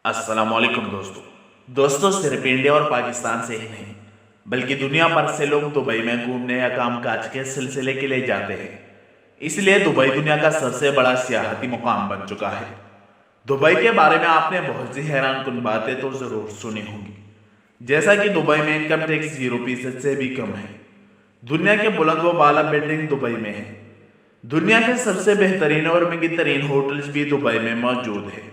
السلام علیکم دوستو صرف انڈیا اور پاکستان سے ہی نہیں بلکہ دنیا بھر سے لوگ دبئی میں گھومنے یا کام کاج کے سلسلے کے لیے جاتے ہیں۔ اس لیے دبئی دنیا کا سب سے بڑا سیاحتی مقام بن چکا ہے۔ دبئی کے بارے میں آپ نے بہت سی حیران کن باتیں تو ضرور سنی ہوں گی، جیسا کہ دبئی میں انکم ٹیکس 0% سے بھی کم ہے۔ دنیا کے بلند و بالا بلڈنگ دبئی میں ہے۔ دنیا کے سب سے بہترین اور مہنگی ترین ہوٹلز بھی دبئی میں موجود ہیں۔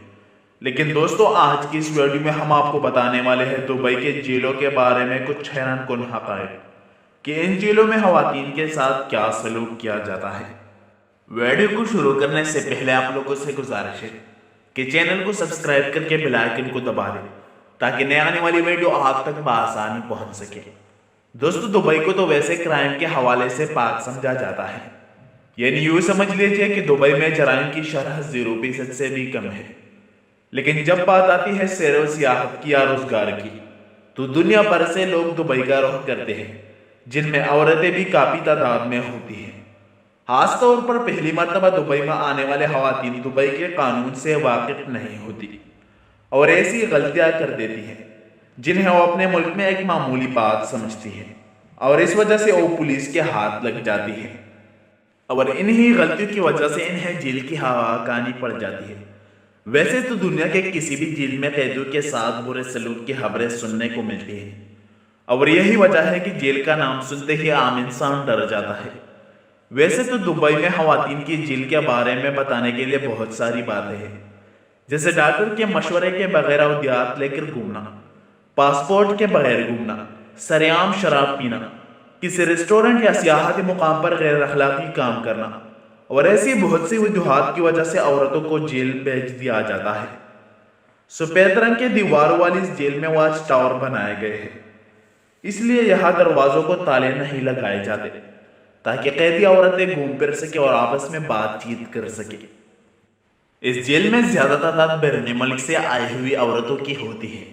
لیکن دوستو، آج کی اس ویڈیو میں ہم آپ کو بتانے والے ہیں دبئی کے جیلوں کے بارے میں کچھ حیران کن حقائق کہ ان جیلوں میں خواتین کے ساتھ کیا سلوک کیا جاتا ہے۔ ویڈیو کو شروع کرنے سے پہلے آپ لوگوں سے گزارش ہے کہ چینل کو سبسکرائب کر کے بیل آئیکن کو دبا دیں تاکہ نئے آنے والی ویڈیو آپ تک بآسانی پہنچ سکے۔ دوستو، دبئی کو تو ویسے کرائم کے حوالے سے پاک سمجھا جاتا ہے، یعنی یوں سمجھ لیجئے کہ دبئی میں جرائم کی شرح 0% سے بھی کم ہے۔ لیکن جب بات آتی ہے سیر و سیاحت کی یا روزگار کی، تو دنیا بھر سے لوگ دبئی کا رخ کرتے ہیں، جن میں عورتیں بھی کافی تعداد میں ہوتی ہیں۔ خاص طور پر پہلی مرتبہ دبئی میں آنے والے خواتین دبئی کے قانون سے واقف نہیں ہوتی اور ایسی غلطیاں کر دیتی ہیں جنہیں وہ اپنے ملک میں ایک معمولی بات سمجھتی ہیں، اور اس وجہ سے وہ پولیس کے ہاتھ لگ جاتی ہے، اور انہی غلطیوں کی وجہ سے انہیں جیل کی ہوا کانی پڑ جاتی ہے۔ ویسے تو دنیا کے کسی بھی جیل میں قیدیوں کے ساتھ برے سلوک کی خبریں سننے کو ملتی ہیں، اور یہی وجہ ہے کہ جیل کا نام سنتے ہی عام انسان ڈر جاتا ہے۔ ویسے تو دبئی میں خواتین کی جیل کے بارے میں بتانے کے لیے بہت ساری باتیں ہیں، جیسے ڈاکٹر کے مشورے کے بغیر ادویات لے کر گھومنا، پاسپورٹ کے بغیر گھومنا، سرعام شراب پینا، کسی ریسٹورنٹ یا سیاحتی مقام پر غیر اخلاقی کام کرنا، اور ایسی بہت سی وجوہات کی وجہ سے عورتوں کو جیل بھیج دیا جاتا ہے۔ سفید رنگ کے دیواروں والی اس جیل میں واچ ٹاور بنائے گئے ہیں، اس لیے یہاں دروازوں کو تالے نہیں لگائے جاتے تاکہ قیدی عورتیں گھوم پھر سکے اور آپس میں بات چیت کر سکے۔ اس جیل میں زیادہ تعداد بیرون ملک سے آئی ہوئی عورتوں کی ہوتی ہے،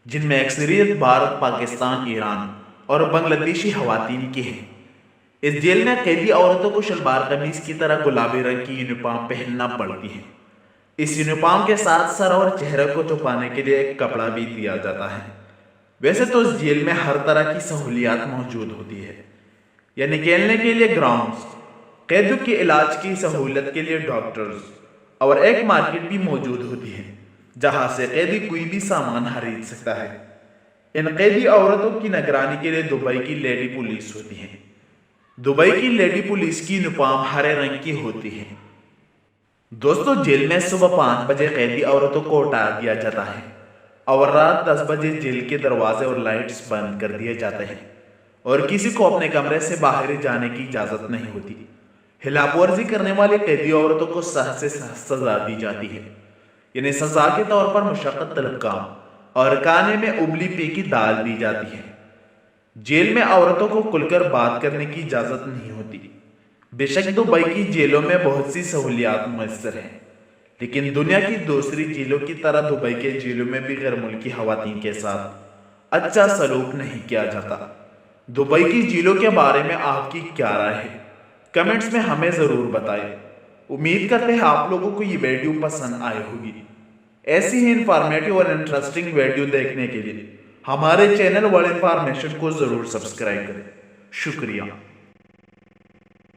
جن میں اکثریت بھارت، پاکستان، ایران اور بنگلہ دیشی خواتین کی ہیں۔ اس جیل میں قیدی عورتوں کو شلوار قمیض کی طرح گلابی رنگ کی یونیفارم پہننا پڑتی ہے۔ اس یونیفارم کے ساتھ سر اور چہرے کو چھپانے کے لیے ایک کپڑا بھی دیا جاتا ہے۔ ویسے تو اس جیل میں ہر طرح کی سہولیات موجود ہوتی ہے، یعنی کھیلنے کے لیے گراؤنڈز، قیدیوں کے علاج کی سہولت کے لیے ڈاکٹرز، اور ایک مارکیٹ بھی موجود ہوتی ہے جہاں سے قیدی کوئی بھی سامان خرید سکتا ہے۔ ان قیدی عورتوں کی نگرانی کے لیے دبئی کی لیڈی پولیس ہوتی ہے۔ دبئی کی لیڈی پولیس کی یونیفارم ہرے رنگ کی ہوتی ہے۔ دوستو، جیل میں صبح 5 بجے قیدی عورتوں کو اٹھا دیا جاتا ہے اور رات 10 بجے جیل کے دروازے اور لائٹس بند کر دیے جاتے ہیں، اور کسی کو اپنے کمرے سے باہر جانے کی اجازت نہیں ہوتی۔ خلاف ورزی کرنے والی قیدی عورتوں کو سخت سے سخت سزا دی جاتی ہے، یعنی سزا کے طور پر مشقت طلب کام اور کھانے میں ابلی پیکی دال دی جاتی ہے۔ جیل میں عورتوں کو کھل کر بات کرنے کی اجازت نہیں ہوتی۔ بے شک دبئی کی جیلوں میں بہت سی سہولیات میسر ہیں، لیکن دنیا کی دوسری جیلوں کی طرح دبئی کے جیلوں میں بھی غیر ملکی خواتین کے ساتھ اچھا سلوک نہیں کیا جاتا۔ دبئی کی جیلوں کے بارے میں آپ کی کیا رائے ہے؟ کمنٹس میں ہمیں ضرور بتائیں۔ امید کرتے ہیں آپ لوگوں کو یہ ویڈیو پسند آئی ہوگی۔ ایسی ہی انفارمیٹیو اور انٹرسٹنگ ویڈیو دیکھنے کے لیے ہمارے چینل ورلڈ انفارمیشن کو ضرور سبسکرائب کریں۔ شکریہ۔